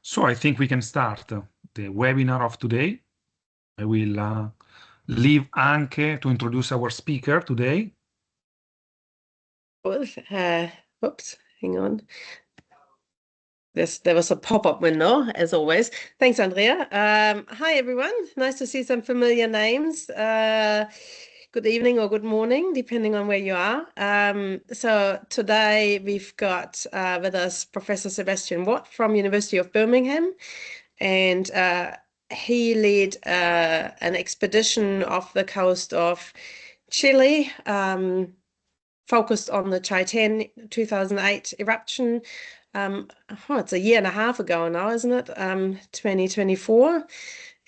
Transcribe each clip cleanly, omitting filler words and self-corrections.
So I think we can start the webinar of today. I will leave Anke to introduce our speaker today. Well, whoops, hang on. There was a pop-up window, as always. Thanks, Andrea. Hi, everyone. Nice to see some familiar names. Good evening or good morning, depending on where you are. So today we've got with us Professor Sebastian Watt from University of Birmingham, and he led an expedition off the coast of Chile, focused on the Chaiten 2008 eruption. It's a year and a half ago now, isn't it? 2024.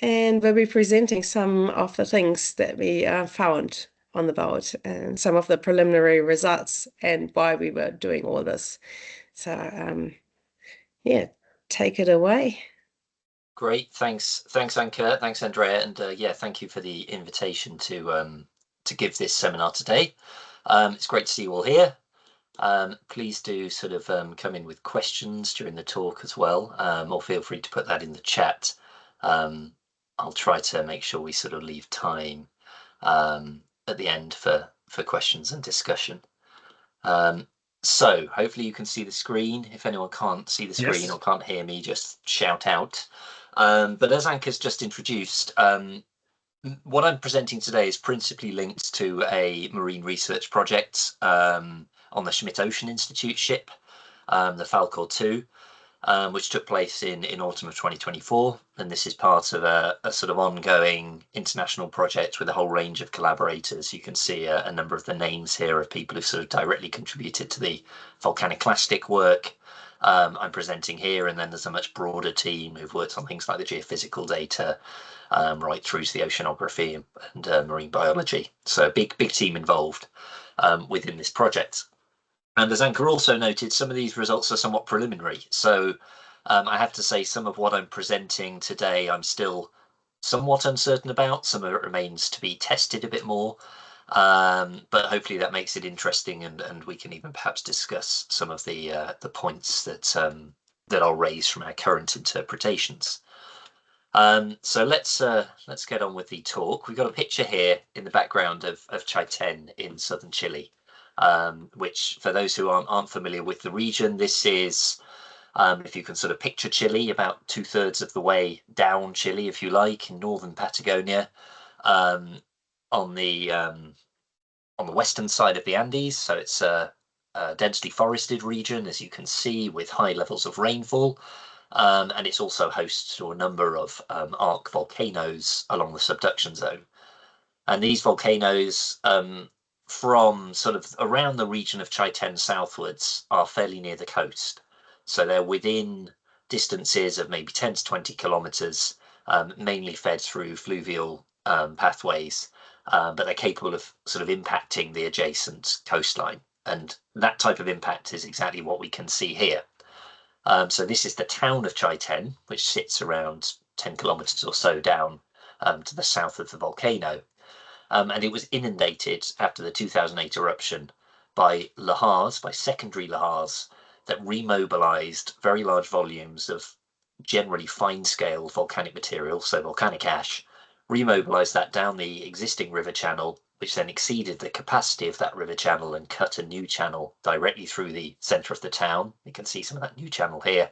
And we'll be presenting some of the things that we found on the boat and some of the preliminary results and why we were doing all this. So, yeah, take it away. Great, thanks, Anke, thanks, Andrea, and yeah, thank you for the invitation to give this seminar today. It's great to see you all here. Please do sort of come in with questions during the talk as well, or feel free to put that in the chat. I'll try to make sure we sort of leave time at the end for questions and discussion. So hopefully you can see the screen. If anyone can't see the screen Yes. or can't hear me, just shout out. But as Anke's just introduced, what I'm presenting today is principally linked to a marine research project on the Schmidt Ocean Institute ship, the Falcor 2, which took place in autumn of 2024. And this is part of a sort of ongoing international project with a whole range of collaborators. You can see a number of the names here of people who've sort of directly contributed to the volcaniclastic work I'm presenting here. And then there's a much broader team who've worked on things like the geophysical data, right through to the oceanography and marine biology. So a big team involved within this project. And as Anke also noted, some of these results are somewhat preliminary. So I have to say some of what I'm presenting today, I'm still somewhat uncertain about. Some of it remains to be tested a bit more. But hopefully that makes it interesting, and we can even perhaps discuss some of the points that I'll raise from our current interpretations. So let's get on with the talk. We've got a picture here in the background of Chaiten in southern Chile. Which, for those who aren't familiar with the region, this is, if you can sort of picture Chile, about 2/3 of the way down Chile, if you like, in northern Patagonia, on the western side of the Andes. So it's a densely forested region, as you can see, with high levels of rainfall, and it's also host to a number of arc volcanoes along the subduction zone. And these volcanoes, from sort of around the region of Chaiten southwards, are fairly near the coast. So they're within distances of maybe 10 to 20 kilometers, mainly fed through fluvial pathways, but they're capable of sort of impacting the adjacent coastline. And that type of impact is exactly what we can see here. So this is the town of Chaiten, which sits around 10 kilometers or so down to the south of the volcano. And it was inundated after the 2008 eruption by lahars, by secondary lahars, that remobilized very large volumes of generally fine-scale volcanic material, so volcanic ash, remobilized that down the existing river channel, which then exceeded the capacity of that river channel and cut a new channel directly through the center of the town. You can see some of that new channel here.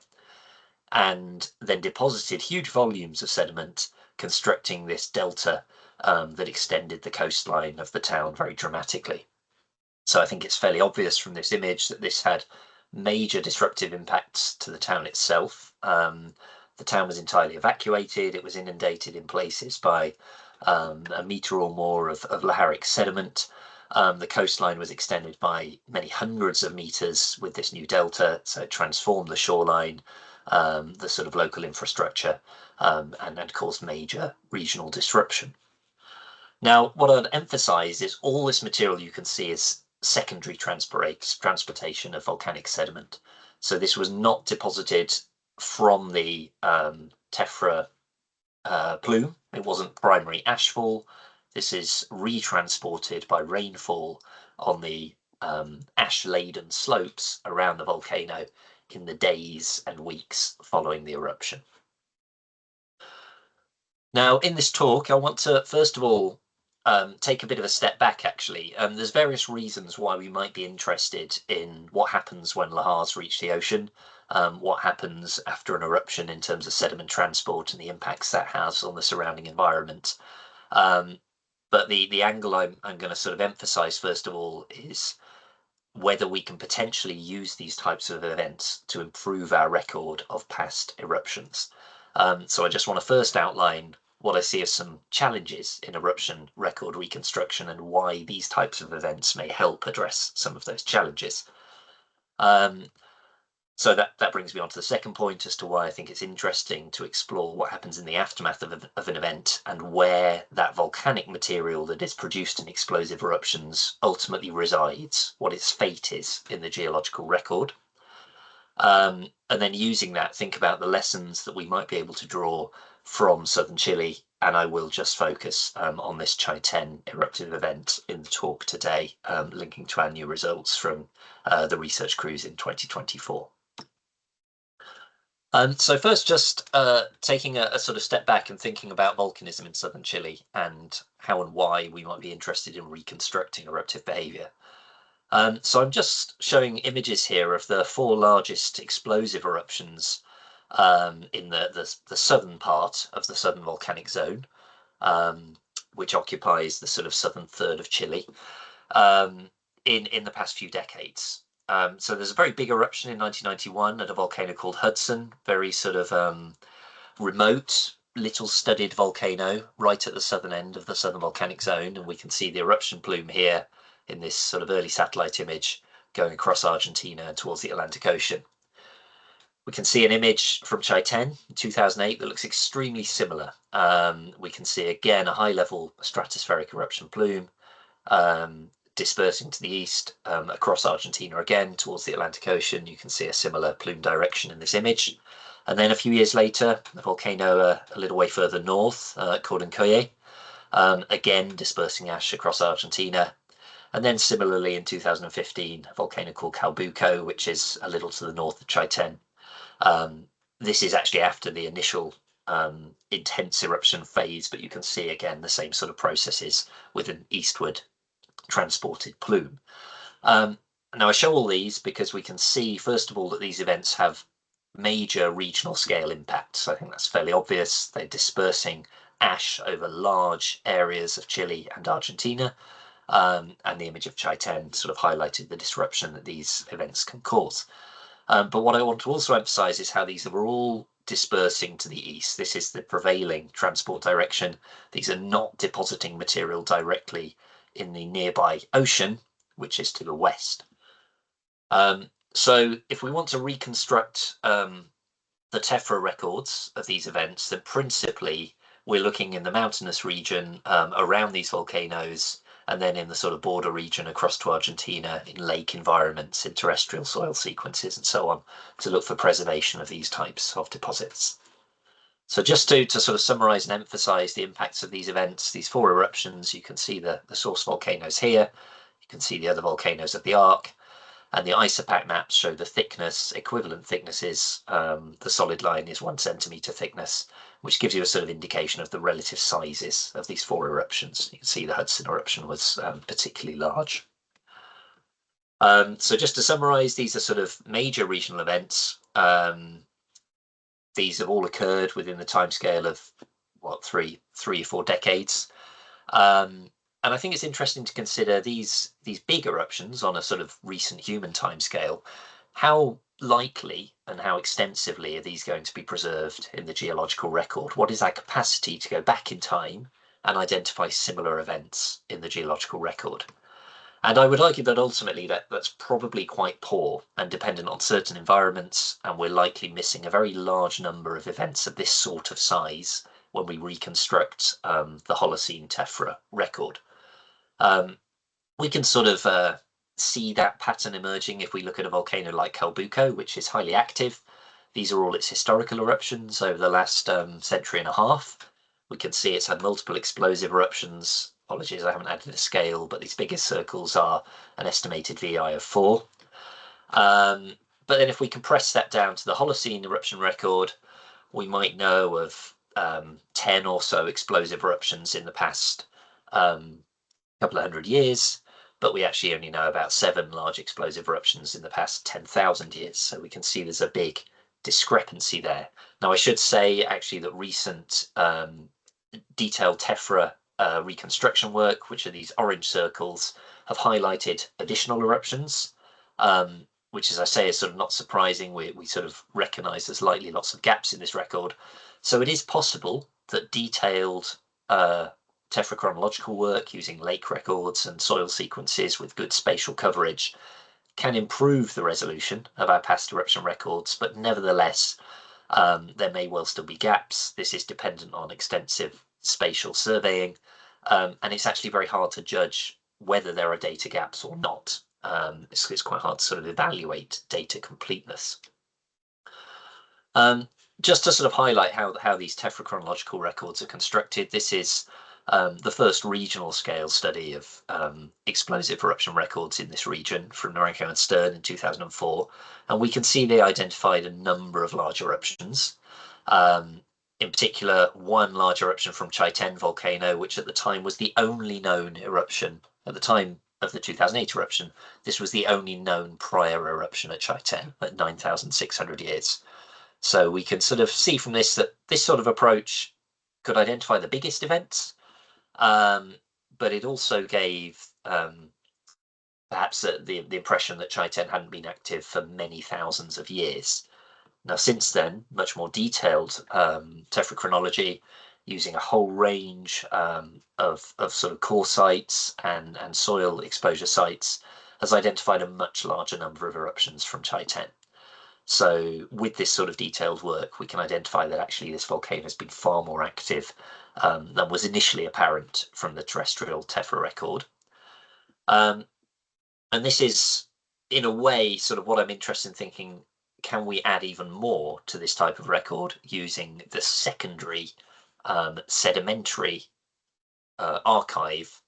And then deposited huge volumes of sediment, constructing this delta that extended the coastline of the town very dramatically. So I think it's fairly obvious from this image that this had major disruptive impacts to the town itself. The town was entirely evacuated. It was inundated in places by a meter or more of laharic sediment. The coastline was extended by many hundreds of meters with this new delta, so it transformed the shoreline, the sort of local infrastructure, and caused major regional disruption. Now, what I'd emphasize is all this material you can see is secondary transportation of volcanic sediment. So this was not deposited from the tephra plume. It wasn't primary ashfall. This is retransported by rainfall on the ash-laden slopes around the volcano in the days and weeks following the eruption. Now, in this talk, I want to, first of all, take a bit of a step back, actually. There's various reasons why we might be interested in what happens when lahars reach the ocean, what happens after an eruption in terms of sediment transport and the impacts that has on the surrounding environment. But the angle I'm going to sort of emphasize, first of all, is whether we can potentially use these types of events to improve our record of past eruptions. So I just want to first outline what I see as some challenges in eruption record reconstruction and why these types of events may help address some of those challenges. So that brings me on to the second point as to why I think it's interesting to explore what happens in the aftermath of an event and where that volcanic material that is produced in explosive eruptions ultimately resides, what its fate is in the geological record. And then using that, think about the lessons that we might be able to draw from southern Chile, and I will just focus on this Chai 10 eruptive event in the talk today, linking to our new results from the research cruise in 2024. So first, just taking a sort of step back and thinking about volcanism in southern Chile and how and why we might be interested in reconstructing eruptive behaviour. So I'm just showing images here of the 4 largest explosive eruptions in the southern part of the southern volcanic zone, which occupies the sort of southern third of Chile in the past few decades. So there's a very big eruption in 1991 at a volcano called Hudson, very sort of remote, little studied volcano right at the southern end of the southern volcanic zone, and we can see the eruption plume here in this sort of early satellite image going across Argentina towards the Atlantic Ocean. We can see an image from Chai 10 in 2008 that looks extremely similar. We can see again a high-level stratospheric eruption plume dispersing to the east across Argentina again towards the Atlantic Ocean. You can see a similar plume direction in this image. And then a few years later, a volcano a little way further north called Ancoye, again dispersing ash across Argentina. And then similarly in 2015, a volcano called Calbuco, which is a little to the north of Chai 10. This is actually after the initial intense eruption phase, but you can see again the same sort of processes with an eastward transported plume. Now I show all these because we can see, first of all, that these events have major regional scale impacts. I think that's fairly obvious. They're dispersing ash over large areas of Chile and Argentina, and the image of Chai 10 sort of highlighted the disruption that these events can cause. But what I want to also emphasize is how these are all dispersing to the east. This is the prevailing transport direction. These are not depositing material directly in the nearby ocean, which is to the west. So if we want to reconstruct the tephra records of these events, then principally we're looking in the mountainous region around these volcanoes, and then in the sort of border region across to Argentina, in lake environments, in terrestrial soil sequences and so on, to look for preservation of these types of deposits. So just to sort of summarize and emphasize the impacts of these events, these 4 eruptions, you can see the source volcanoes here, you can see the other volcanoes of the arc, and the isopack maps show the thickness, equivalent thicknesses. The solid line is 1 centimeter thickness, which gives you a sort of indication of the relative sizes of these 4 eruptions. You can see the Hudson eruption was particularly large. So just to summarize, these are sort of major regional events. These have all occurred within the timescale of, what, three or 4 decades. And I think it's interesting to consider these big eruptions on a sort of recent human timescale. How likely and how extensively are these going to be preserved in the geological record? What is our capacity to go back in time and identify similar events in the geological record? And I would argue that ultimately that's probably quite poor and dependent on certain environments, and we're likely missing a very large number of events of this sort of size when we reconstruct the Holocene tephra record. We can sort of see that pattern emerging if we look at a volcano like Calbuco, which is highly active. These are all its historical eruptions over the last century and a half. We can see it's had multiple explosive eruptions. Apologies, I haven't added a scale, but these biggest circles are an estimated VI of 4. But then if we compress that down to the Holocene eruption record, we might know of 10 or so explosive eruptions in the past couple of hundred years, but we actually only know about 7 large explosive eruptions in the past 10,000 years. So we can see there's a big discrepancy there. Now, I should say actually that recent detailed tephra reconstruction work, which are these orange circles, have highlighted additional eruptions, which, as I say, is sort of not surprising. We sort of recognize there's likely lots of gaps in this record. So it is possible that detailed tephrochronological work using lake records and soil sequences with good spatial coverage can improve the resolution of our past eruption records, but nevertheless, there may well still be gaps. This is dependent on extensive spatial surveying, and it's actually very hard to judge whether there are data gaps or not. It's quite hard to sort of evaluate data completeness. Just to sort of highlight how these tephrochronological records are constructed, this is the first regional scale study of explosive eruption records in this region from Norenko and Stern in 2004. And we can see they identified a number of large eruptions. In particular, one large eruption from Chaiten volcano, which at the time was the only known eruption. At the time of the 2008 eruption, this was the only known prior eruption at Chaiten at 9,600 years. So we can sort of see from this that this sort of approach could identify the biggest events, but it also gave perhaps the impression that Chaiten hadn't been active for many thousands of years. Now, since then, much more detailed tephrochronology using a whole range of sort of core sites and soil exposure sites has identified a much larger number of eruptions from Chaiten. So with this sort of detailed work, we can identify that actually this volcano has been far more active than was initially apparent from the terrestrial tephra record. And this is, in a way, sort of what I'm interested in thinking, can we add even more to this type of record using the secondary sedimentary archive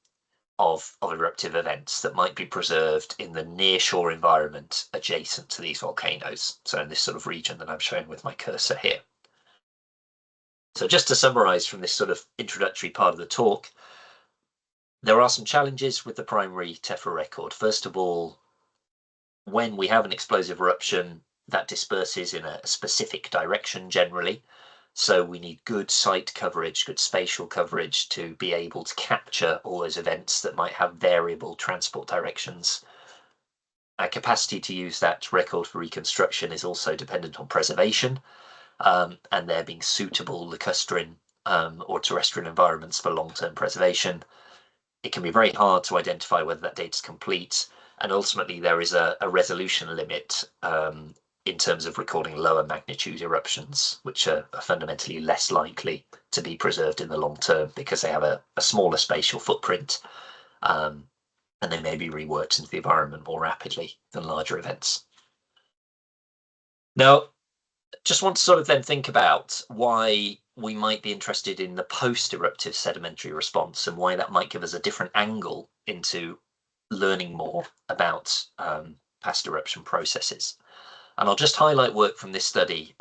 of eruptive events that might be preserved in the nearshore environment adjacent to these volcanoes. So in this sort of region that I'm showing with my cursor here. So just to summarize from this sort of introductory part of the talk, there are some challenges with the primary tephra record. First of all, when we have an explosive eruption, that disperses in a specific direction generally. So we need good site coverage, good spatial coverage to be able to capture all those events that might have variable transport directions. Our capacity to use that record for reconstruction is also dependent on preservation, and there being suitable lacustrine or terrestrial environments for long-term preservation. It can be very hard to identify whether that data is complete, and ultimately there is a resolution limit in terms of recording lower magnitude eruptions, which are fundamentally less likely to be preserved in the long term because they have a smaller spatial footprint, and they may be reworked into the environment more rapidly than larger events. Now, just want to sort of then think about why we might be interested in the post-eruptive sedimentary response and why that might give us a different angle into learning more about past eruption processes. And I'll just highlight work from this study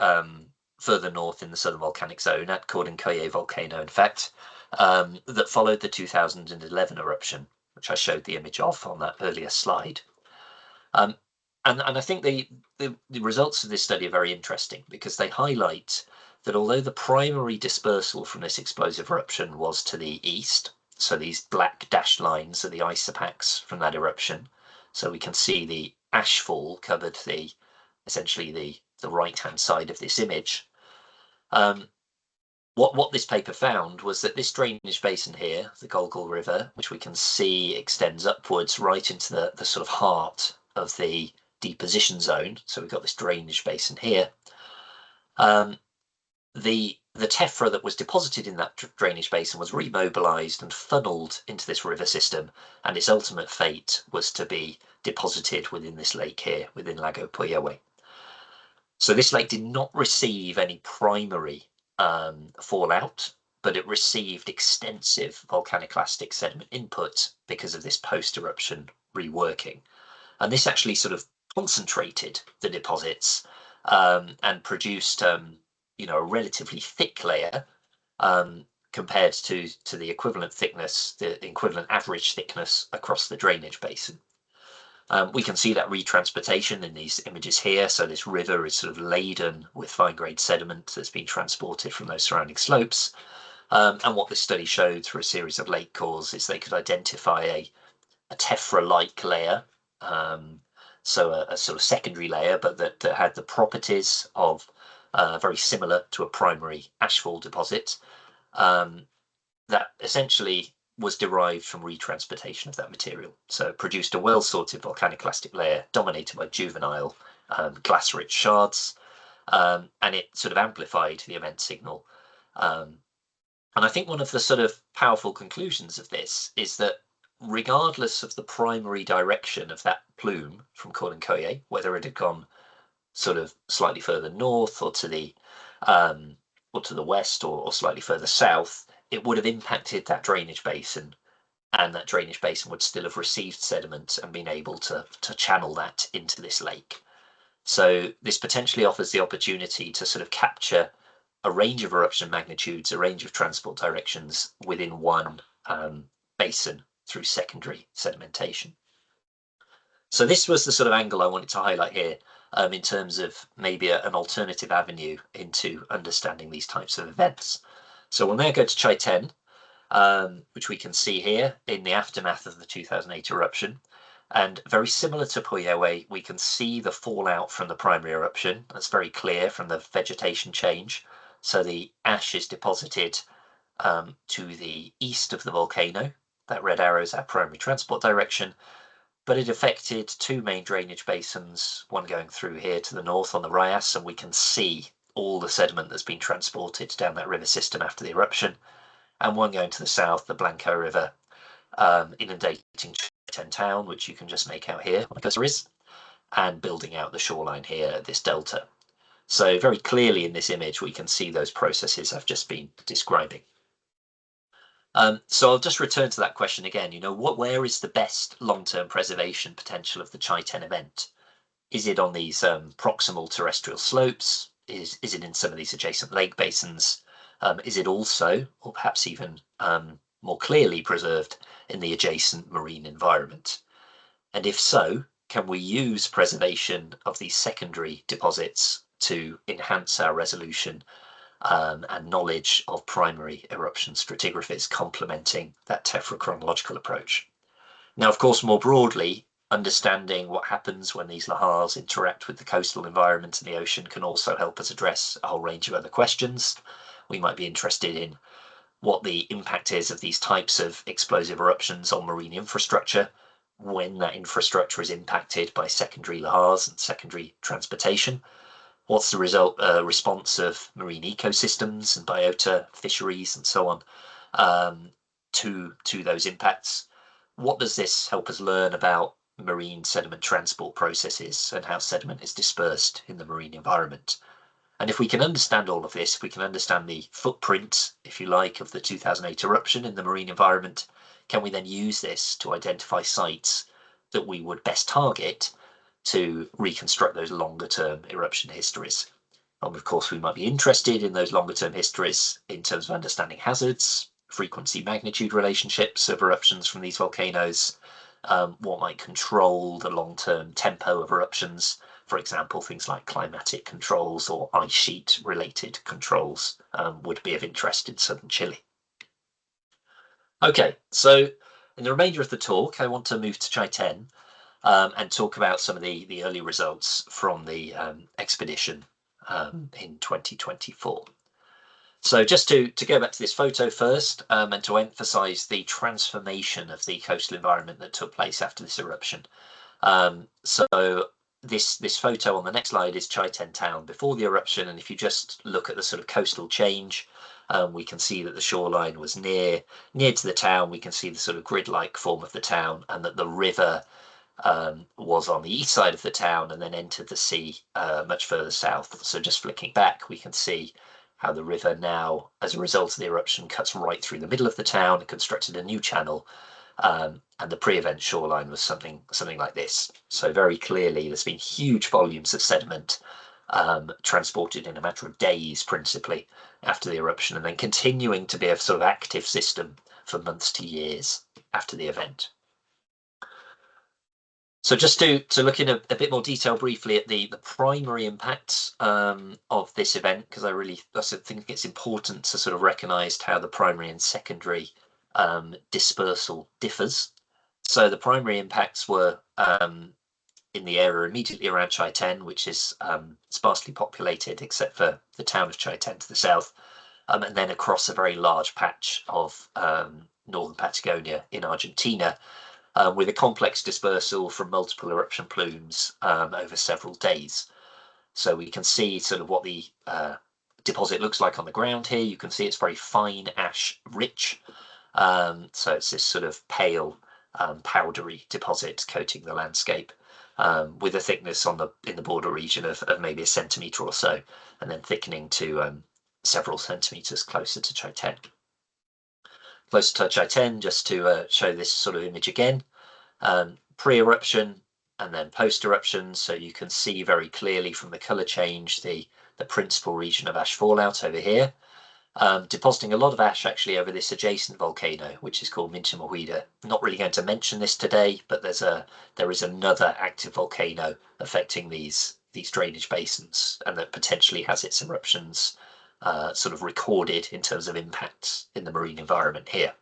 further north in the southern volcanic zone at Cordoncoye volcano, in fact, that followed the 2011 eruption, which I showed the image of on that earlier slide. And I think the results of this study are very interesting because they highlight that although the primary dispersal from this explosive eruption was to the east, so these black dashed lines are the isopachs from that eruption, so we can see the ashfall covered essentially the right-hand side of this image. What this paper found was that this drainage basin here, the Golgol River, which we can see extends upwards right into the sort of heart of the deposition zone. So we've got this drainage basin here. The tephra that was deposited in that drainage basin was remobilized and funneled into this river system, and its ultimate fate was to be deposited within this lake here, within Lago Poyowe. So this lake did not receive any primary fallout, but it received extensive volcaniclastic sediment input because of this post-eruption reworking. And this actually sort of concentrated the deposits and produced, you know, a relatively thick layer compared to the equivalent thickness, the equivalent average thickness across the drainage basin. We can see that retransportation in these images here. So this river is sort of laden with fine-grade sediment that's been transported from those surrounding slopes. And what this study showed through a series of lake cores is they could identify a tephra-like layer, so a sort of secondary layer, but that had the properties of very similar to a primary ashfall deposit, that essentially was derived from retransportation of that material. So it produced a well-sorted volcaniclastic layer dominated by juvenile glass-rich shards, and it sort of amplified the event signal. And I think one of the sort of powerful conclusions of this is that regardless of the primary direction of that plume from Kolinkoye, whether it had gone sort of slightly further north or to the west or slightly further south, it would have impacted that drainage basin, and that drainage basin would still have received sediment and been able to channel that into this lake. So this potentially offers the opportunity to sort of capture a range of eruption magnitudes, a range of transport directions within one basin through secondary sedimentation. So this was the sort of angle I wanted to highlight here in terms of maybe an alternative avenue into understanding these types of events. So we'll now go to Chai 10, which we can see here in the aftermath of the 2008 eruption. And very similar to Puyewe, we can see the fallout from the primary eruption. That's very clear from the vegetation change. So the ash is deposited to the east of the volcano. That red arrow is our primary transport direction, but it affected two main drainage basins, one going through here to the north on the Rias, and we can see all the sediment that's been transported down that river system after the eruption, and one going to the south, the Blanco River, inundating Chai town, which you can just make out here, my cursor is, and building out the shoreline here at this delta. So very clearly in this image, we can see those processes I've just been describing. So I'll just return to that question again. You know, where is the best long-term preservation potential of the Chai 10 event? Is it on these proximal terrestrial slopes? Is it in some of these adjacent lake basins? Is it also, or perhaps even more clearly preserved in the adjacent marine environment? And if so, can we use preservation of these secondary deposits to enhance our resolution and knowledge of primary eruption stratigraphies, complementing that tephrochronological approach? Now, of course, more broadly, understanding what happens when these lahars interact with the coastal environment and the ocean can also help us address a whole range of other questions. We might be interested in what the impact is of these types of explosive eruptions on marine infrastructure when that infrastructure is impacted by secondary lahars and secondary transportation. What's the response of marine ecosystems and biota, fisheries, and so on to those impacts? What does this help us learn about marine sediment transport processes and how sediment is dispersed in the marine environment? And if we can understand all of this, if we can understand the footprint, if you like, of the 2008 eruption in the marine environment, can we then use this to identify sites that we would best target to reconstruct those longer-term eruption histories? And of course, we might be interested in those longer-term histories in terms of understanding hazards, frequency magnitude relationships of eruptions from these volcanoes, what might control the long-term tempo of eruptions, for example, things like climatic controls or ice sheet related controls would be of interest in southern Chile. Okay, so in the remainder of the talk, I want to move to Chai 10 and talk about some of the early results from the expedition in 2024. So just to go back to this photo first and to emphasize the transformation of the coastal environment that took place after this eruption. So this photo on the next slide is Chai 10 town before the eruption, and if you just look at the sort of coastal change, we can see that the shoreline was near to the town. We can see the sort of grid-like form of the town, and that the river was on the east side of the town and then entered the sea much further south. So just flicking back, we can see how the river now, as a result of the eruption, cuts right through the middle of the town and constructed a new channel and the pre-event shoreline was something like this. So very clearly there's been huge volumes of sediment transported in a matter of days principally after the eruption, and then continuing to be a sort of active system for months to years after the event. So just to look in a bit more detail briefly at the primary impacts of this event, because I think it's important to sort of recognise how the primary and secondary dispersal differs. So the primary impacts were in the area immediately around Chaiten, which is sparsely populated except for the town of Chaiten to the south, and then across a very large patch of northern Patagonia in Argentina, with a complex dispersal from multiple eruption plumes over several days. So we can see sort of what the deposit looks like on the ground here. You can see it's very fine ash rich. So it's this sort of pale powdery deposit coating the landscape, with a thickness in the border region of maybe 1 centimetre or so, and then thickening to several centimetres closer to Chaiten. Closer to Chaiten, just to show this sort of image again, pre-eruption and then post-eruption. So you can see very clearly from the colour change the principal region of ash fallout over here, depositing a lot of ash actually over this adjacent volcano, which is called Minchimohuida. Not really going to mention this today, but there is another active volcano affecting these drainage basins, and that potentially has its eruptions sort of recorded in terms of impacts in the marine environment here.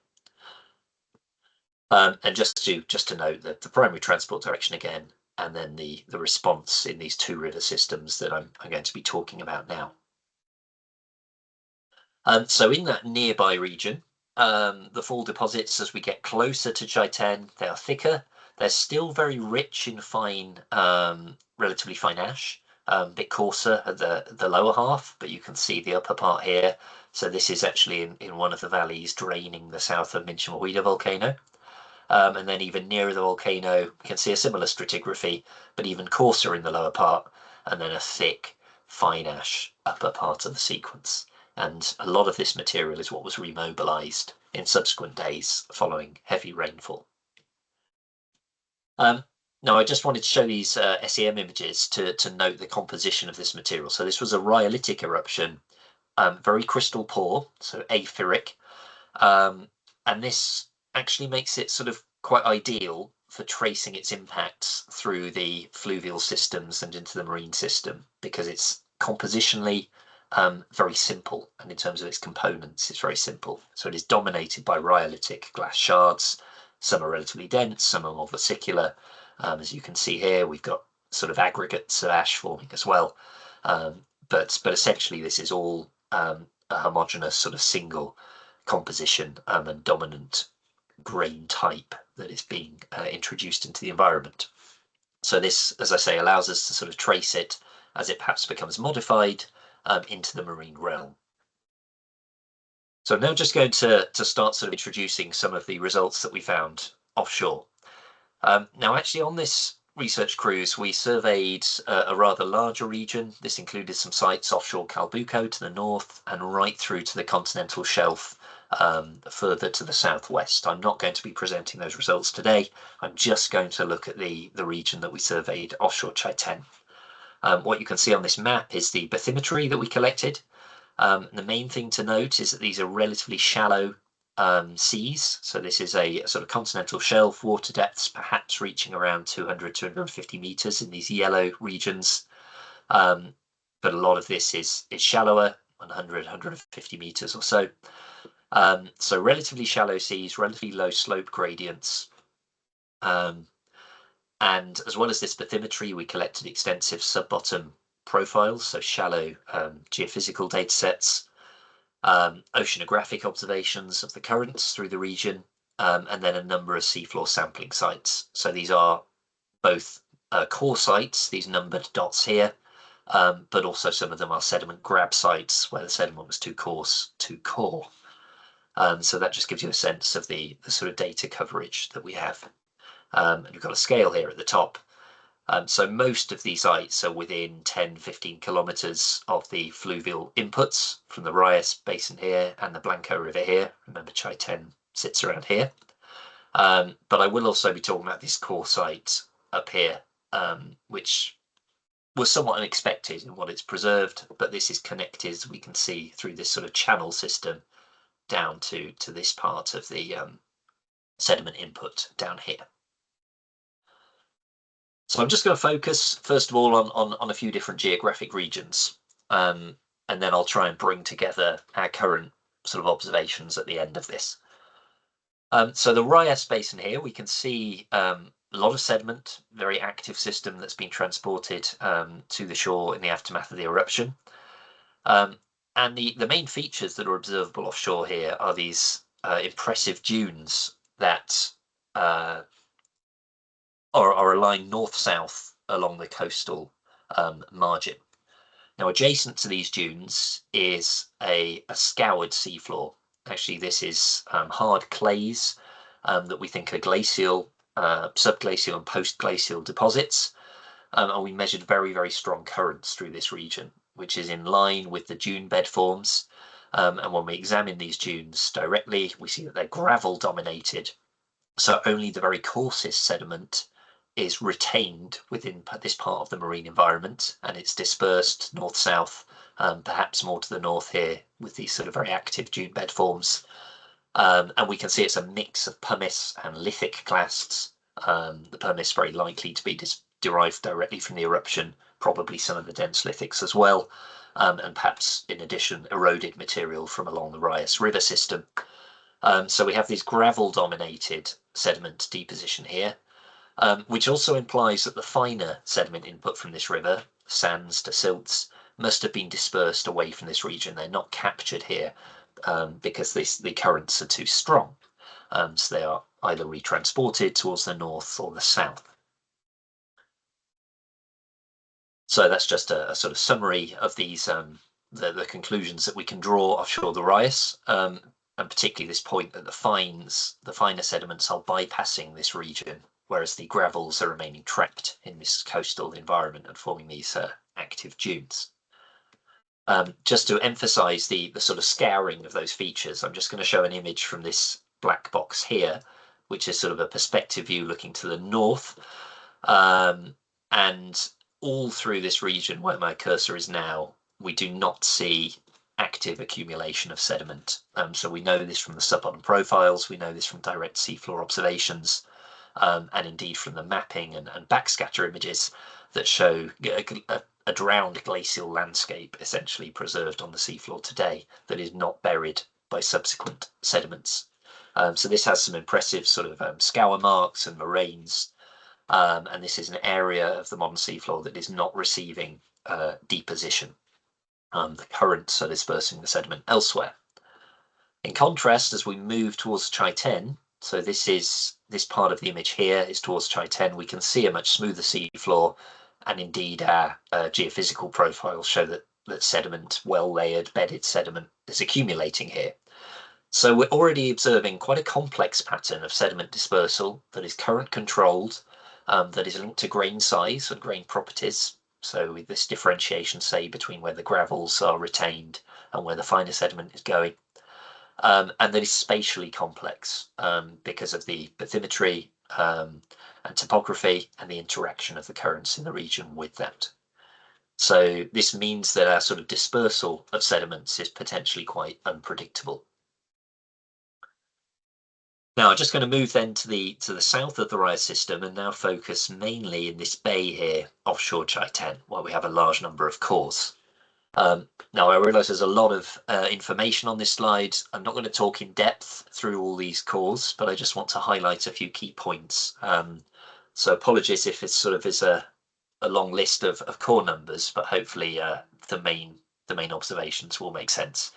And just to note that the primary transport direction again, and then the response in these two river systems that I'm going to be talking about now. So in that nearby region, the fall deposits, as we get closer to Chaiten, they are thicker. They're still very rich in fine, relatively fine ash, a bit coarser at the lower half, but you can see the upper part here. So this is actually in one of the valleys draining the south of Minchimohuida volcano. And then even nearer the volcano, we can see a similar stratigraphy, but even coarser in the lower part, and then a thick, fine ash upper part of the sequence. And a lot of this material is what was remobilised in subsequent days following heavy rainfall. Now, I just wanted to show these SEM images to note the composition of this material. So this was a rhyolitic eruption, very crystal poor, so apheric, and this actually makes it sort of quite ideal for tracing its impacts through the fluvial systems and into the marine system, because it's compositionally very simple, and in terms of its components it's very simple. So it is dominated by rhyolitic glass shards. Some are relatively dense, some are more vesicular. As you can see here, we've got sort of aggregates of ash forming as well, but essentially this is all a homogeneous sort of single composition and dominant grain type that is being introduced into the environment. So this, as I say, allows us to sort of trace it as it perhaps becomes modified into the marine realm. So I'm now just going to start sort of introducing some of the results that we found offshore. Now, actually, on this research cruise, we surveyed a rather larger region. This included some sites offshore Calbuco to the north and right through to the continental shelf further to the southwest. I'm not going to be presenting those results today. I'm just going to look at the region that we surveyed offshore Chaiten. What you can see on this map is the bathymetry that we collected. The main thing to note is that these are relatively shallow seas. So this is a sort of continental shelf, water depths perhaps reaching around 200-250 meters in these yellow regions. But a lot of this is shallower, 100-150 meters or so. So relatively shallow seas, relatively low slope gradients. And as well as this bathymetry, we collected extensive sub-bottom profiles, so shallow geophysical data sets, oceanographic observations of the currents through the region, and then a number of seafloor sampling sites. So these are both core sites, these numbered dots here, but also some of them are sediment grab sites where the sediment was too coarse to core. So that just gives you a sense of the sort of data coverage that we have. And we've got a scale here at the top. So most of these sites are within 10-15 kilometers of the fluvial inputs from the Rias Basin here and the Blanco River here. Remember, Chaiten sits around here. But I will also be talking about this core site up here, which was somewhat unexpected in what it's preserved, but this is connected, as we can see, through this sort of channel system down to this part of the sediment input down here. So I'm just going to focus, first of all, on a few different geographic regions, and then I'll try and bring together our current sort of observations at the end of this. So the Rias Basin here, we can see a lot of sediment, very active system that's been transported to the shore in the aftermath of the eruption. And the main features that are observable offshore here are these impressive dunes that are aligned north-south along the coastal margin. Now, adjacent to these dunes is a scoured seafloor. Actually, this is hard clays that we think are glacial, subglacial and post-glacial deposits. And we measured very, very strong currents through this region, which is in line with the dune bed forms. And when we examine these dunes directly, we see that they're gravel dominated. So only the very coarsest sediment is retained within this part of the marine environment, and it's dispersed north-south, perhaps more to the north here with these sort of very active dune bed forms. And we can see it's a mix of pumice and lithic clasts. The pumice very likely to be derived directly from the eruption, probably some of the dense lithics as well, and perhaps in addition eroded material from along the Rias River system. So we have these gravel dominated sediment deposition here, which also implies that the finer sediment input from this river, sands to silts, must have been dispersed away from this region. They're not captured here because the currents are too strong. So they are either retransported towards the north or the south. So that's just a sort of summary of these the conclusions that we can draw offshore the Rias, and particularly this point that the finer sediments are bypassing this region, whereas the gravels are remaining trapped in this coastal environment and forming these active dunes. Just to emphasize the sort of scouring of those features, I'm just going to show an image from this black box here, which is sort of a perspective view looking to the north. And all through this region where my cursor is now, we do not see active accumulation of sediment. So we know this from the sub-bottom profiles, we know this from direct seafloor observations, and indeed from the mapping and backscatter images that show a drowned glacial landscape essentially preserved on the seafloor today that is not buried by subsequent sediments. So this has some impressive sort of scour marks and moraines, and this is an area of the modern seafloor that is not receiving deposition. The currents are dispersing the sediment elsewhere. In contrast, as we move towards Chai 10, so this part of the image here is towards Chai 10, we can see a much smoother seafloor, and indeed our geophysical profiles show that sediment, well layered bedded sediment, is accumulating here. So we're already observing quite a complex pattern of sediment dispersal that is current controlled, that is linked to grain size and grain properties. So with this differentiation, say, between where the gravels are retained and where the finer sediment is going, and that is spatially complex because of the bathymetry and topography and the interaction of the currents in the region with that. So this means that our sort of dispersal of sediments is potentially quite unpredictable. Now I'm just going to move then to the south of the Rias system and now focus mainly in this bay here offshore Chai 10, where we have a large number of cores. Now I realise there's a lot of information on this slide. I'm not going to talk in depth through all these cores, but I just want to highlight a few key points. So apologies if it sort of is a long list of core numbers, but hopefully the main observations will make sense.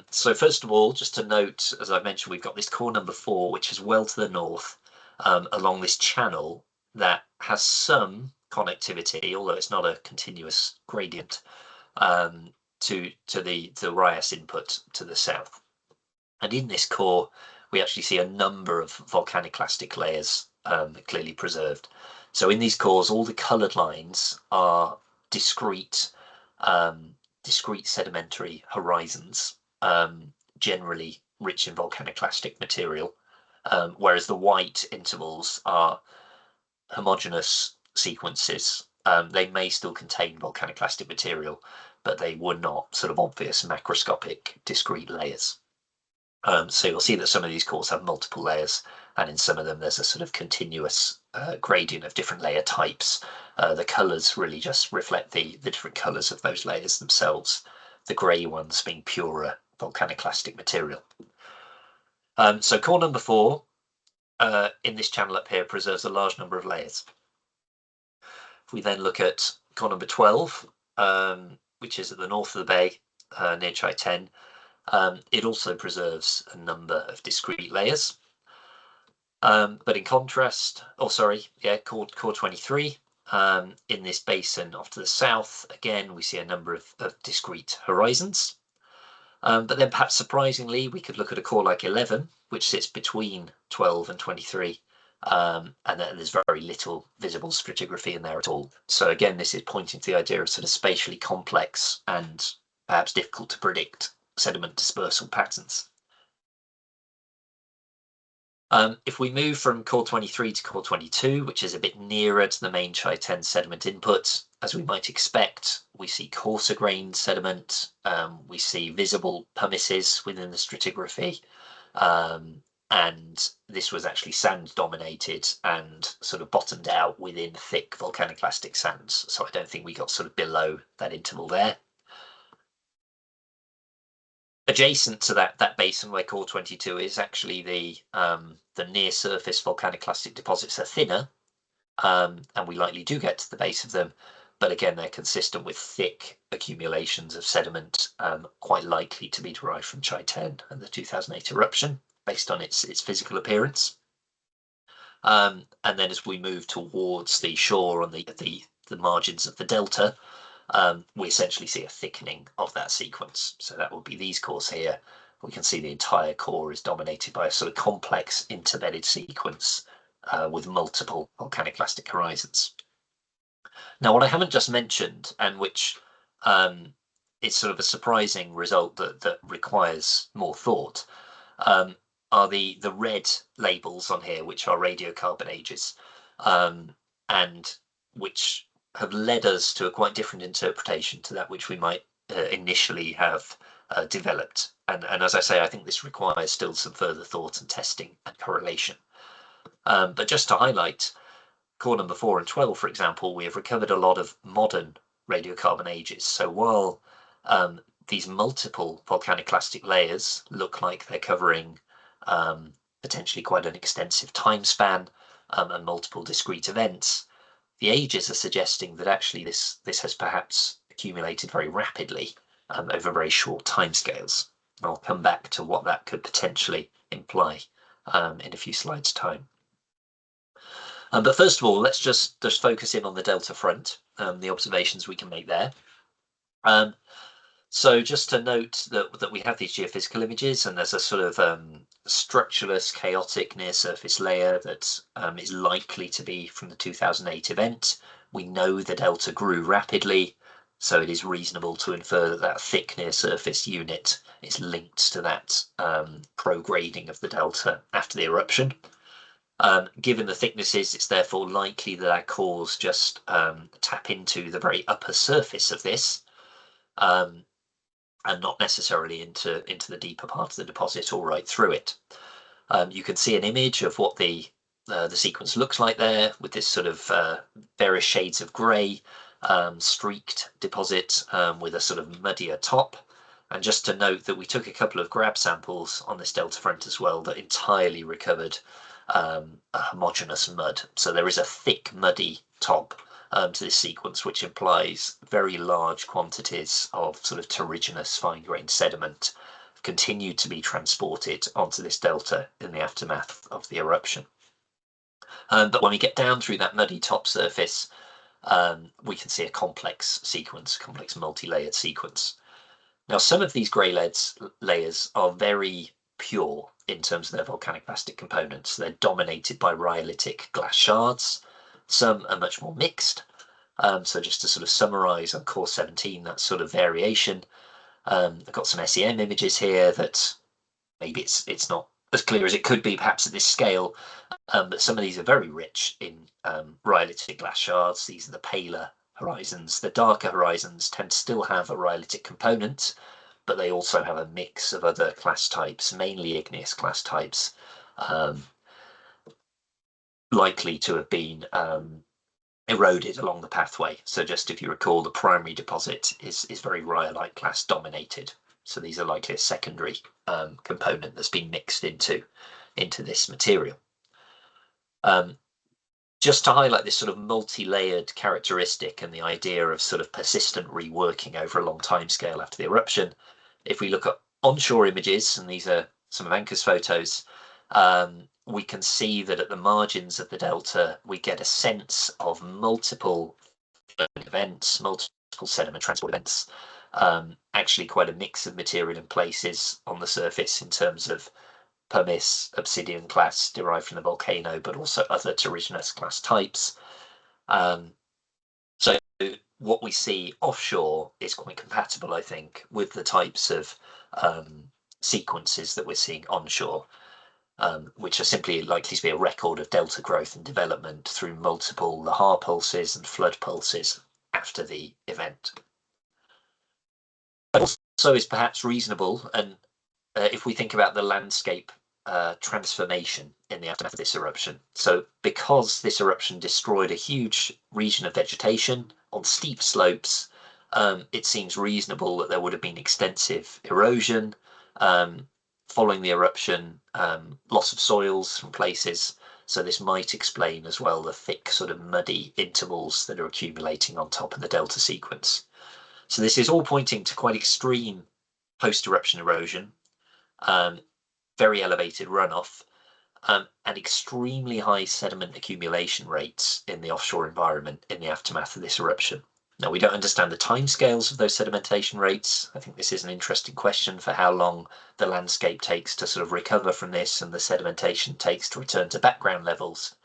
So first of all, just to note, as I mentioned, we've got this core number 4, which is well to the north along this channel that has some connectivity, although it's not a continuous gradient, to the Rias input to the south. And in this core, we actually see a number of volcaniclastic layers clearly preserved. So in these cores, all the coloured lines are discrete sedimentary horizons, generally rich in volcaniclastic material. whereas the white intervals are homogeneous sequences. They may still contain volcaniclastic material, but they were not sort of obvious macroscopic discrete layers. So you'll see that some of these cores have multiple layers, and in some of them there's a sort of continuous gradient of different layer types. The colours really just reflect the different colours of those layers themselves, the grey ones being purer volcaniclastic material. So core number 4 in this channel up here preserves a large number of layers. If we then look at core number 12, which is at the north of the bay near Chai 10, it also preserves a number of discrete layers. But in contrast, core 23, in this basin off to the south, again, we see a number of discrete horizons. But then perhaps surprisingly, we could look at a core like 11, which sits between 12 and 23, and then there's very little visible stratigraphy in there at all. So again, this is pointing to the idea of sort of spatially complex and perhaps difficult to predict sediment dispersal patterns. If we move from core 23 to core 22, which is a bit nearer to the main Chai 10 sediment input, as we might expect, we see coarser grained sediment, we see visible pumices within the stratigraphy, and this was actually sand dominated and sort of bottomed out within thick volcaniclastic sands. So I don't think we got sort of below that interval there. Adjacent to that basin where core 22 is, actually the near surface volcaniclastic deposits are thinner, and we likely do get to the base of them, but again they're consistent with thick accumulations of sediment, quite likely to be derived from Chai 10 and the 2008 eruption based on its physical appearance. And then as we move towards the shore on the margins of the delta, we essentially see a thickening of that sequence. So that would be these cores here. We can see the entire core is dominated by a sort of complex interbedded sequence with multiple volcaniclastic horizons. Now, what I haven't just mentioned, and which is sort of a surprising result that requires more thought, are the red labels on here, which are radiocarbon ages, and which have led us to a quite different interpretation to that which we might initially have developed. And as I say, I think this requires still some further thought and testing and correlation. But just to highlight, core number 4 and 12, for example, we have recovered a lot of modern radiocarbon ages. So while these multiple volcaniclastic layers look like they're covering potentially quite an extensive time span and multiple discrete events, the ages are suggesting that actually this has perhaps accumulated very rapidly over very short timescales. I'll come back to what that could potentially imply in a few slides' time. But first of all, let's just focus in on the delta front, the observations we can make there. So just to note that we have these geophysical images, and there's a sort of structureless, chaotic near-surface layer that is likely to be from the 2008 event. We know the delta grew rapidly, so it is reasonable to infer that thick near-surface unit is linked to that prograding of the delta after the eruption. Given the thicknesses, it's therefore likely that our cores just tap into the very upper surface of this, and not necessarily into the deeper part of the deposit or right through it. You can see an image of what the sequence looks like there, with this sort of various shades of grey, streaked deposit with a sort of muddier top. And just to note that we took a couple of grab samples on this delta front as well that entirely recovered a homogeneous mud. So there is a thick, muddy top to this sequence, which implies very large quantities of sort of terrigenous fine-grained sediment continued to be transported onto this delta in the aftermath of the eruption. But when we get down through that muddy top surface, we can see a complex sequence, complex multi-layered sequence. Now, some of these grey layers are very pure in terms of their volcaniclastic components. They're dominated by rhyolitic glass shards. Some are much more mixed. So just to sort of summarize on core 17, that sort of variation, I've got some SEM images here that maybe it's not as clear as it could be perhaps at this scale, but some of these are very rich in rhyolitic glass shards. These are the paler horizons. The darker horizons tend to still have a rhyolitic component, but they also have a mix of other class types, mainly igneous class types, likely to have been eroded along the pathway. So just if you recall, the primary deposit is very rhyolite class dominated. So these are likely a secondary component that's been mixed into this material. Just to highlight this sort of multi-layered characteristic and the idea of sort of persistent reworking over a long time scale after the eruption, if we look at onshore images, and these are some of Anker's photos, we can see that at the margins of the delta, we get a sense of multiple events, multiple sediment transport events, actually quite a mix of material in places on the surface in terms of pumice, obsidian class derived from the volcano, but also other terrigenous class types. So what we see offshore is quite compatible, I think, with the types of sequences that we're seeing onshore, which are simply likely to be a record of delta growth and development through multiple Lahar pulses and flood pulses after the event. But also is perhaps reasonable, and if we think about the landscape transformation in the aftermath of this eruption. So because this eruption destroyed a huge region of vegetation on steep slopes, it seems reasonable that there would have been extensive erosion following the eruption, loss of soils from places. So this might explain as well the thick sort of muddy intervals that are accumulating on top of the delta sequence. So this is all pointing to quite extreme post-eruption erosion, very elevated runoff, and extremely high sediment accumulation rates in the offshore environment in the aftermath of this eruption. Now, we don't understand the timescales of those sedimentation rates. I think this is an interesting question for how long the landscape takes to sort of recover from this and the sedimentation takes to return to background levels.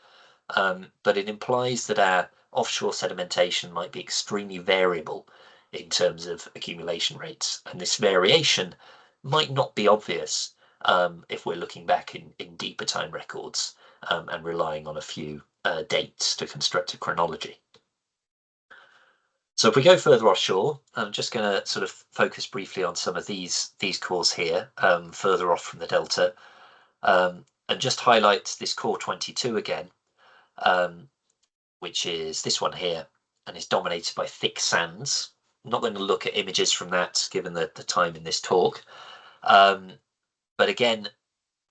But it implies that our offshore sedimentation might be extremely variable in terms of accumulation rates. And this variation might not be obvious if we're looking back in deeper time records and relying on a few dates to construct a chronology. So if we go further offshore, I'm just going to sort of focus briefly on some of these cores here, further off from the delta, and just highlight this core 22 again, which is this one here, and is dominated by thick sands. I'm not going to look at images from that, given the time in this talk. But again,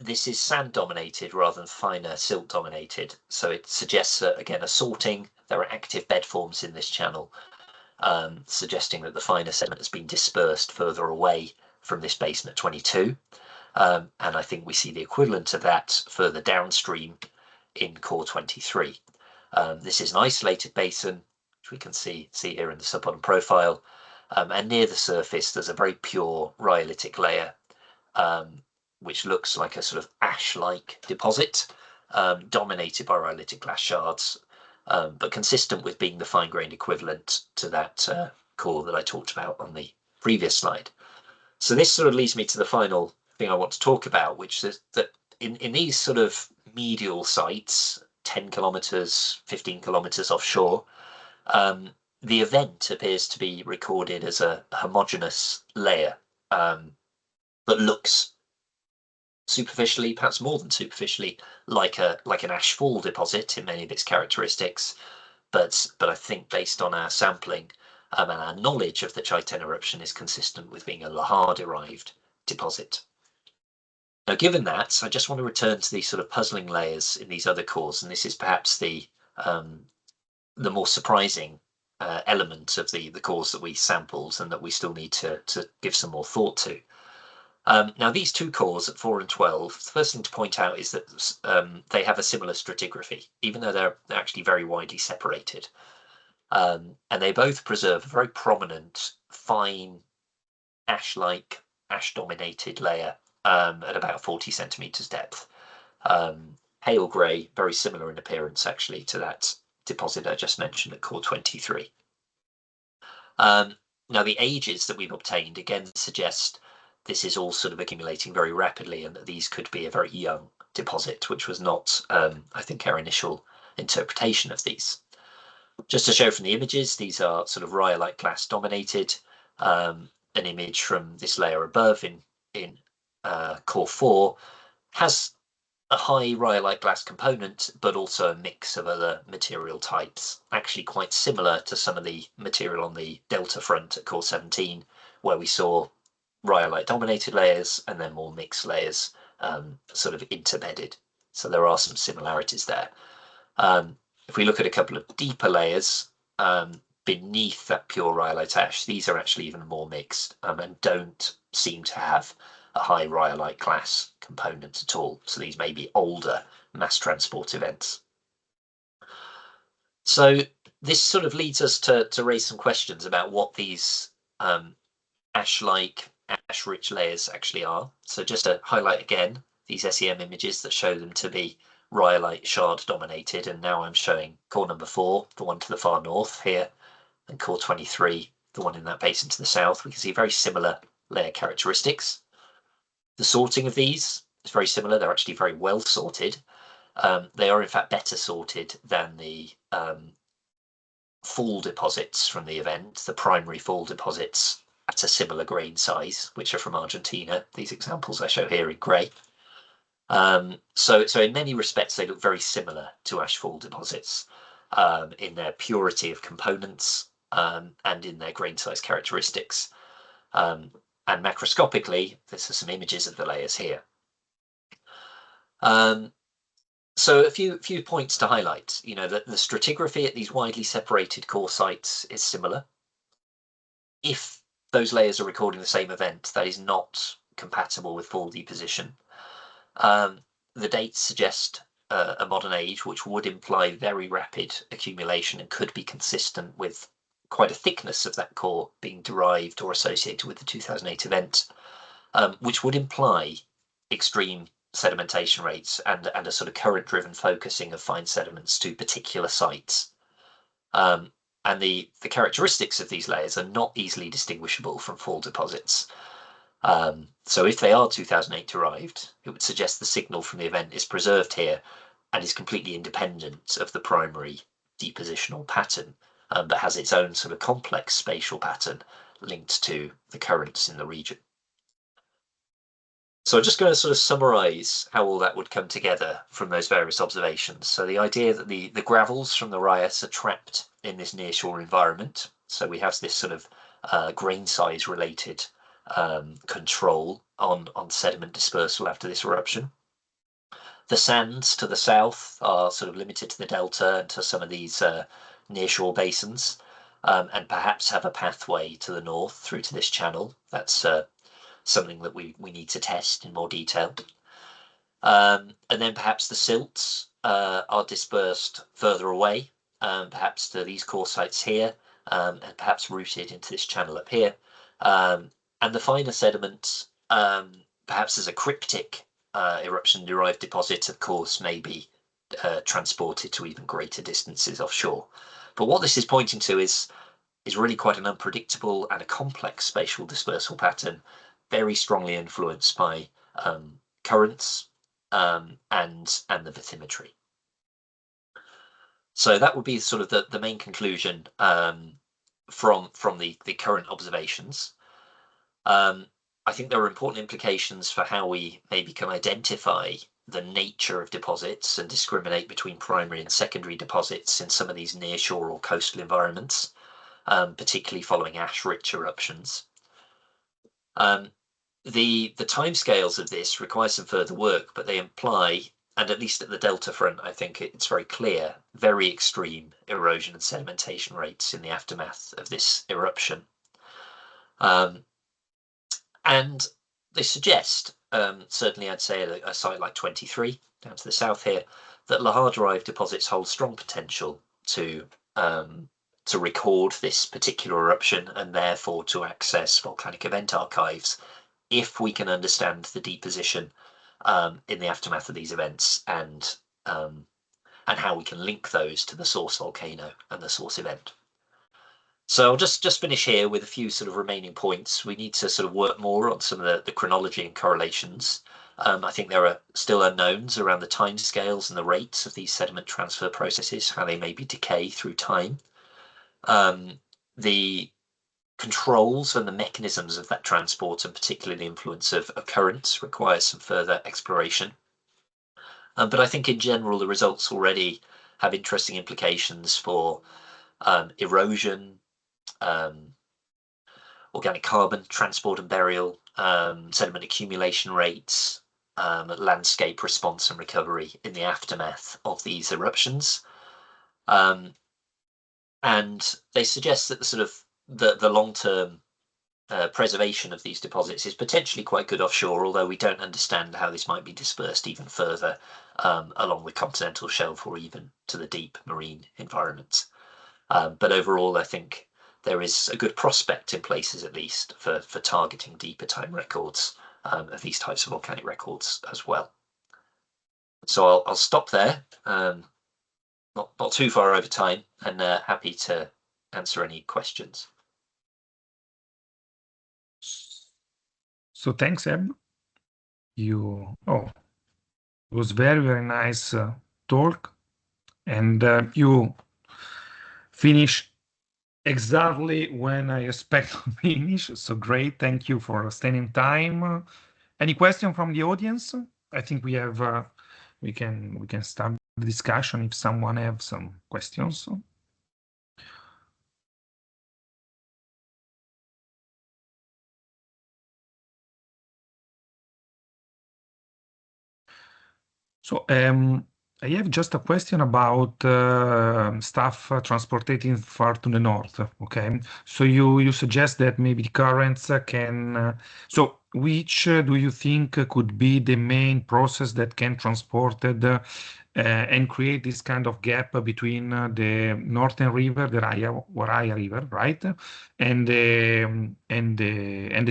this is sand dominated rather than finer silt dominated. So it suggests, again, a sorting. There are active bed forms in this channel, suggesting that the finer sediment has been dispersed further away from this basin at 22. And I think we see the equivalent of that further downstream in core 23. This is an isolated basin, which we can see here in the sub-bottom profile. And near the surface, there's a very pure rhyolitic layer, which looks like a sort of ash-like deposit, dominated by rhyolitic glass shards, but consistent with being the fine-grained equivalent to that core that I talked about on the previous slide. So this sort of leads me to the final thing I want to talk about, which is that in these sort of medial sites, 10 kilometers, 15 kilometers offshore, the event appears to be recorded as a homogeneous layer that looks superficially, perhaps more than superficially, like an ash fall deposit in many of its characteristics, but I think based on our sampling and our knowledge of the Chaiten eruption is consistent with being a Lahar-derived deposit. Now, given that, I just want to return to these sort of puzzling layers in these other cores, and this is perhaps the more surprising element of the cores that we sampled and that we still need to give some more thought to. Now, these two cores at 4 and 12, the first thing to point out is that they have a similar stratigraphy, even though they're actually very widely separated. And they both preserve a very prominent, fine, ash-like, ash-dominated layer at about 40 centimeters depth. Pale grey, very similar in appearance, actually, to that deposit I just mentioned at core 23. Now, the ages that we've obtained, again, suggest this is all sort of accumulating very rapidly, and that these could be a very young deposit, which was not, I think, our initial interpretation of these. Just to show from the images, these are sort of rhyolite glass dominated. An image from this layer above in core 4 has a high rhyolite glass component, but also a mix of other material types, actually quite similar to some of the material on the delta front at core 17, where we saw rhyolite dominated layers and then more mixed layers sort of interbedded. So there are some similarities there. If we look at a couple of deeper layers beneath that pure rhyolite ash, these are actually even more mixed and don't seem to have a high rhyolite glass component at all. So these may be older mass transport events. So this sort of leads us to raise some questions about what these ash-like, ash-rich layers actually are. So just to highlight again, these SEM images that show them to be rhyolite shard dominated, and now I'm showing core number 4, the one to the far north here, and core 23, the one in that basin to the south. We can see very similar layer characteristics. The sorting of these is very similar. They're actually very well sorted. They are in fact better sorted than the fall deposits from the event, the primary fall deposits at a similar grain size, which are from Argentina. These examples I show here in grey. So in many respects, they look very similar to ashfall deposits in their purity of components and in their grain size characteristics. And macroscopically, this are some images of the layers here. So a few points to highlight. You know, that the stratigraphy at these widely separated core sites is similar. If those layers are recording the same event, that is not compatible with fall deposition. The dates suggest a modern age, which would imply very rapid accumulation and could be consistent with quite a thickness of that core being derived or associated with the 2008 event, which would imply extreme sedimentation rates and a sort of current-driven focusing of fine sediments to particular sites. And the characteristics of these layers are not easily distinguishable from fall deposits. So if they are 2008 derived, it would suggest the signal from the event is preserved here and is completely independent of the primary depositional pattern, but has its own sort of complex spatial pattern linked to the currents in the region. So I'm just going to sort of summarize how all that would come together from those various observations. So the idea that the gravels from the Rias are trapped in this nearshore environment. So we have this sort of grain size related control on sediment dispersal after this eruption. The sands to the south are sort of limited to the delta and to some of these nearshore basins, and perhaps have a pathway to the north through to this channel. That's something that we need to test in more detail. And then perhaps the silts are dispersed further away, perhaps to these core sites here, and perhaps routed into this channel up here. And the finer sediments, perhaps as a cryptic eruption-derived deposit, of course, may be transported to even greater distances offshore. But what this is pointing to is really quite an unpredictable and a complex spatial dispersal pattern, very strongly influenced by currents and the bathymetry. So that would be sort of the main conclusion from the current observations. I think there are important implications for how we maybe can identify the nature of deposits and discriminate between primary and secondary deposits in some of these nearshore or coastal environments, particularly following ash-rich eruptions. The timescales of this require some further work, but they imply, and at least at the delta front, I think it's very clear, very extreme erosion and sedimentation rates in the aftermath of this eruption. And they suggest, certainly I'd say a site like 23, down to the south here, that Lahar-derived deposits hold strong potential to record this particular eruption and therefore to access volcanic event archives if we can understand the deposition in the aftermath of these events and how we can link those to the source volcano and the source event. So I'll just finish here with a few sort of remaining points. We need to sort of work more on some of the chronology and correlations. I think there are still unknowns around the timescales and the rates of these sediment transfer processes, how they maybe decay through time. The controls and the mechanisms of that transport, and particularly the influence of currents, requires some further exploration. But I think in general, the results already have interesting implications for erosion, organic carbon transport and burial, sediment accumulation rates, landscape response and recovery in the aftermath of these eruptions. And they suggest that the sort of the long-term preservation of these deposits is potentially quite good offshore, although we don't understand how this might be dispersed even further along the continental shelf or even to the deep marine environments. But overall, I think there is a good prospect in places, at least, for targeting deeper time records of these types of volcanic records as well. So I'll stop there, not too far over time, and happy to answer any questions. So thanks, Eb. It was very nice talk, and you finish exactly when I expect to finish. So great, thank you for staying time. Any question from the audience? I think we have we can start the discussion if someone have some questions. So I have just a question about stuff transporting far to the north. Okay, so you suggest that maybe the currents can. So which do you think could be the main process that can transport it and create this kind of gap between the northern river, the Waraya River, right, and the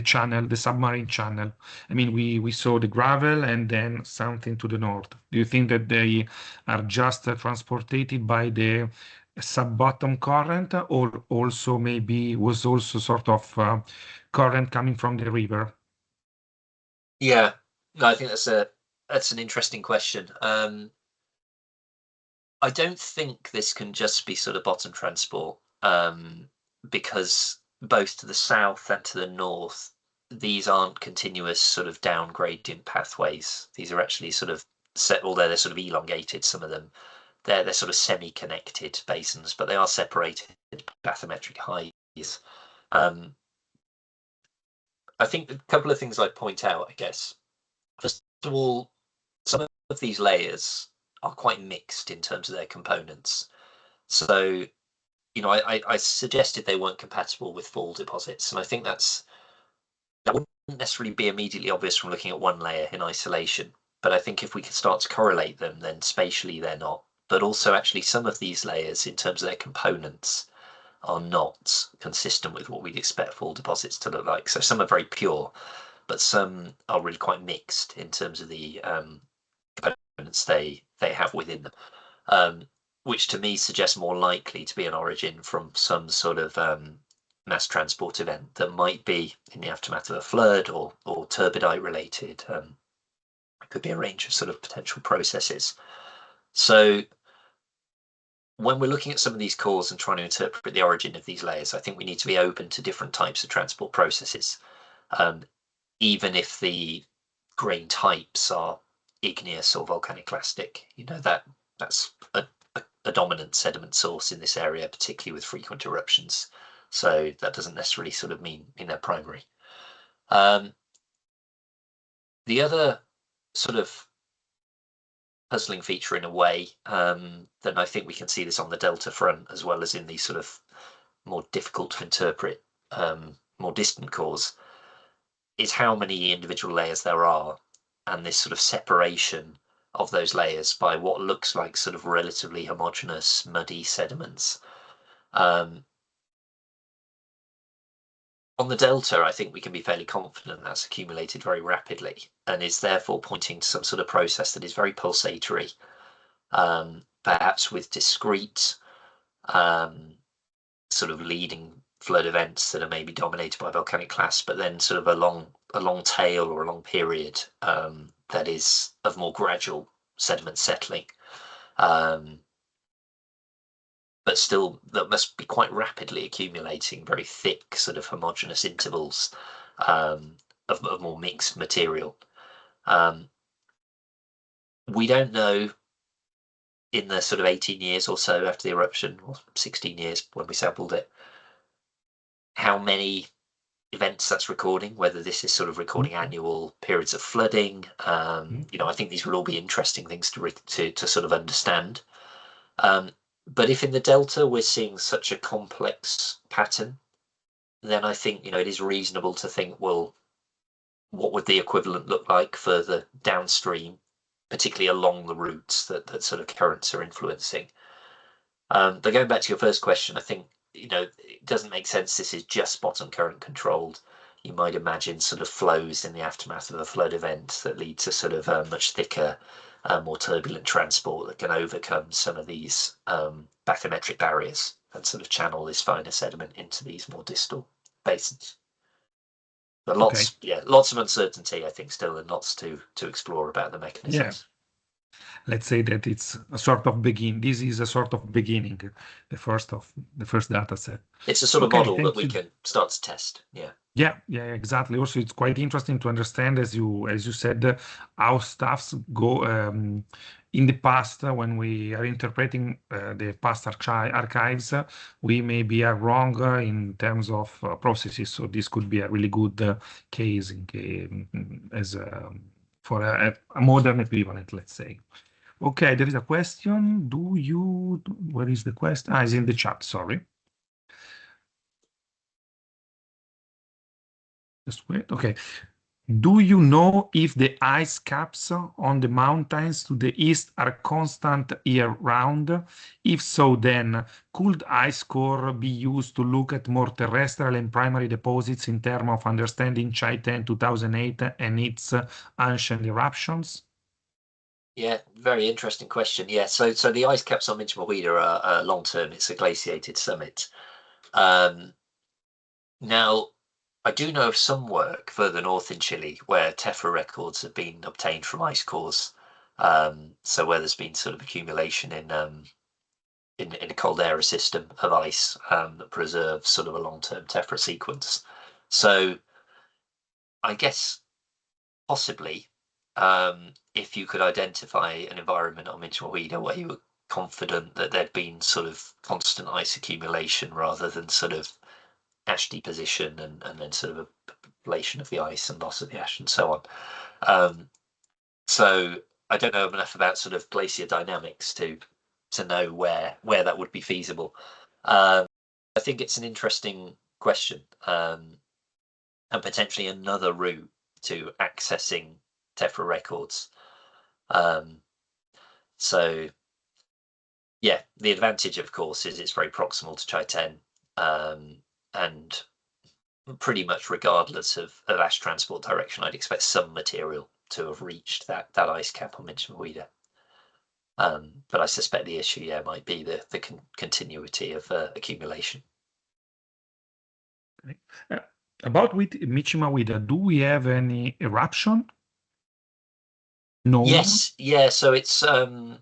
channel, the submarine channel? I mean, we saw the gravel and then something to the north. Do you think that they are just transported by the sub-bottom current, or also maybe was also sort of current coming from the river? Yeah, no, I think that's an interesting question. I don't think this can just be sort of bottom transport, because both to the south and to the north, these aren't continuous sort of down gradient pathways. These are actually sort of set, although they're sort of elongated, some of them, they're sort of semi-connected basins, but they are separated bathymetric heights. I think a couple of things I'd point out, I guess. First of all, some of these layers are quite mixed in terms of their components. So, you know, I suggested they weren't compatible with fall deposits, and I think that wouldn't necessarily be immediately obvious from looking at one layer in isolation. But I think if we could start to correlate them, then spatially they're not. But also, actually, some of these layers, in terms of their components, are not consistent with what we'd expect fall deposits to look like. So some are very pure, but some are really quite mixed in terms of the components they have within them, which to me suggests more likely to be an origin from some sort of mass transport event that might be in the aftermath of a flood or turbidite related. It could be a range of sort of potential processes. So when we're looking at some of these cores and trying to interpret the origin of these layers, I think we need to be open to different types of transport processes, even if the grain types are igneous or volcaniclastic. You know, that's a dominant sediment source in this area, particularly with frequent eruptions. So that doesn't necessarily sort of mean they're primary. The other sort of puzzling feature in a way, then I think we can see this on the delta front as well as in these sort of more difficult to interpret, more distant cores, is how many individual layers there are, and this sort of separation of those layers by what looks like sort of relatively homogeneous, muddy sediments. On the delta, I think we can be fairly confident that's accumulated very rapidly and is therefore pointing to some sort of process that is very pulsatory, perhaps with discrete sort of leading flood events that are maybe dominated by volcanic class, but then sort of a long tail or a long period that is of more gradual sediment settling. But still, that must be quite rapidly accumulating very thick, sort of homogeneous intervals of more mixed material. We don't know in the sort of 18 years or so after the eruption, or 16 years when we sampled it, how many events that's recording, whether this is sort of recording annual periods of flooding. You know, I think these will all be interesting things to sort of understand. But if in the delta we're seeing such a complex pattern, then I think, you know, it is reasonable to think, well, what would the equivalent look like further downstream, particularly along the routes that sort of currents are influencing. But going back to your first question, I think, you know, it doesn't make sense this is just bottom current controlled. You might imagine sort of flows in the aftermath of a flood event that lead to sort of much thicker, more turbulent transport that can overcome some of these bathymetric barriers and sort of channel this finer sediment into these more distal basins. But lots, lots of uncertainty, I think, still, and lots to explore about the mechanisms. Let's say that it's a sort of begin. This is a sort of beginning, the first data set. It's a sort of model that we can start to test. Yeah, exactly. Also, it's quite interesting to understand, as you said, how stuffs go in the past. When we are interpreting the past archives, we maybe are wrong in terms of processes. So this could be a really good case as for a modern equivalent, let's say. Okay, there is a question. Where is the question? It's in the chat, sorry. Just wait. Okay. Do you know if the ice caps on the mountains to the east are constant year-round? If so, then could ice core be used to look at more terrestrial and primary deposits in terms of understanding Chai-10 2008 and its ancient eruptions? Yeah, very interesting question. Yeah, so the ice caps on Minchimawida are long-term. It's a glaciated summit. Now, I do know of some work further north in Chile where tephra records have been obtained from ice cores. So where there's been sort of accumulation in a caldera system of ice that preserves sort of a long-term tephra sequence. So I guess possibly if you could identify an environment on Minchimawida where you were confident that there'd been sort of constant ice accumulation rather than sort of ash deposition and then sort of a population of the ice and loss of the ash and so on. So I don't know enough about sort of glacier dynamics to know where that would be feasible. I think it's an interesting question and potentially another route to accessing tephra records. So yeah, the advantage, of course, is it's very proximal to Chai-10, and pretty much regardless of ash transport direction, I'd expect some material to have reached that ice cap on Minchimawida. But I suspect the issue, might be the continuity of accumulation. Okay. About Minchimawida, do we have any eruption? No. Yes, yeah. So it's off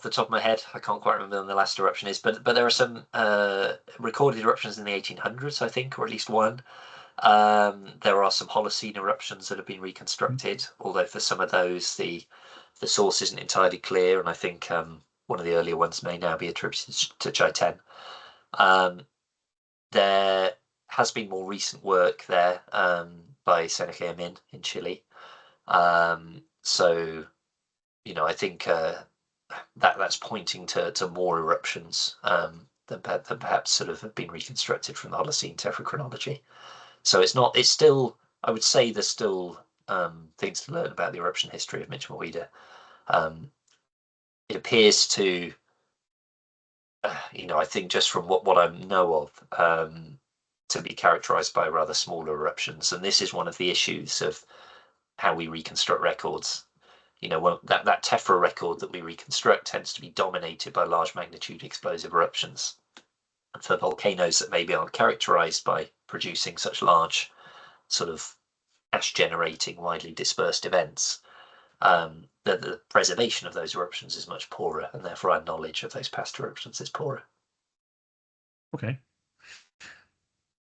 the top of my head, I can't quite remember when the last eruption is, but there are some recorded eruptions in the 1800s, I think, or at least one. There are some Holocene eruptions that have been reconstructed, although for some of those the source isn't entirely clear, and I think one of the earlier ones may now be attributed to Chai-10. There has been more recent work there by Seneca Amin in Chile. So, you know, I think that's pointing to more eruptions than perhaps sort of have been reconstructed from the Holocene tephra chronology. So it's still, I would say there's still things to learn about the eruption history of Minchimawida. It appears to, I think just from what I know of, to be characterized by rather smaller eruptions. And this is one of the issues of how we reconstruct records. Well, that tephra record that we reconstruct tends to be dominated by large magnitude explosive eruptions. for volcanoes that maybe aren't characterized by producing such large sort of ash generating, widely dispersed events, the preservation of those eruptions is much poorer, and therefore our knowledge of those past eruptions is poorer. Okay.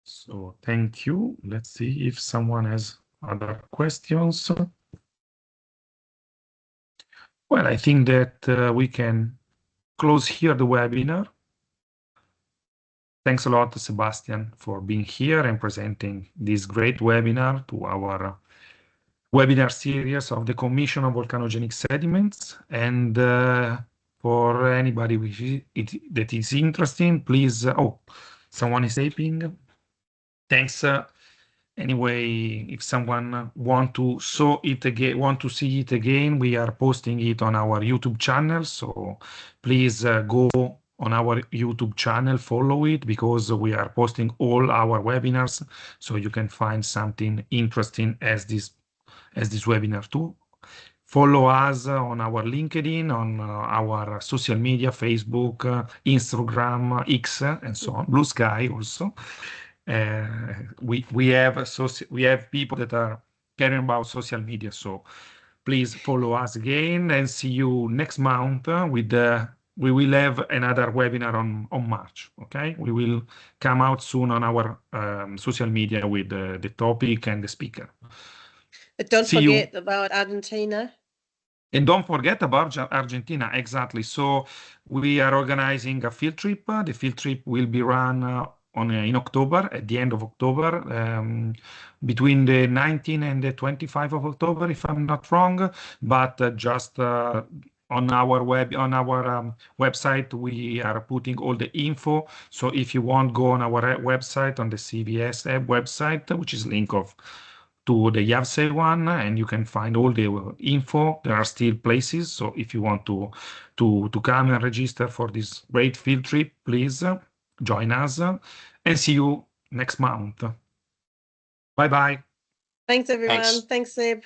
So thank you. Let's see if someone has other questions. Well, I think that we can close here the webinar. Thanks a lot, Sebastian, for being here and presenting this great webinar to our webinar series of the Commission of Volcanogenic Sediments. And for anybody that is interested, please, oh, someone is taping. Thanks. Anyway, if someone want to see it again, we are posting it on our YouTube channel. So please go on our YouTube channel, follow it, because we are posting all our webinars, so you can find something interesting as this webinar too. Follow us on our LinkedIn, on our social media, Facebook, Instagram, X, and so on. Blue Sky also. We have people that are caring about social media, so please follow us again and see you next month we will have another webinar on March. Okay, we will come out soon on our social media with the topic and the speaker. But don't forget about Argentina. And don't forget about Argentina, exactly. So we are organizing a field trip. The field trip will be run in October, at the end of October, between the 19th and the 25th of October, if I'm not wrong. But just on our website, we are putting all the info. So if you want, go on our website, on the CVS website, which is link to the YAVSE one, and you can find all the info. There are still places, so if you want to come and register for this great field trip, please join us, and see you next month. Bye bye. Thanks everyone. Thanks Seb.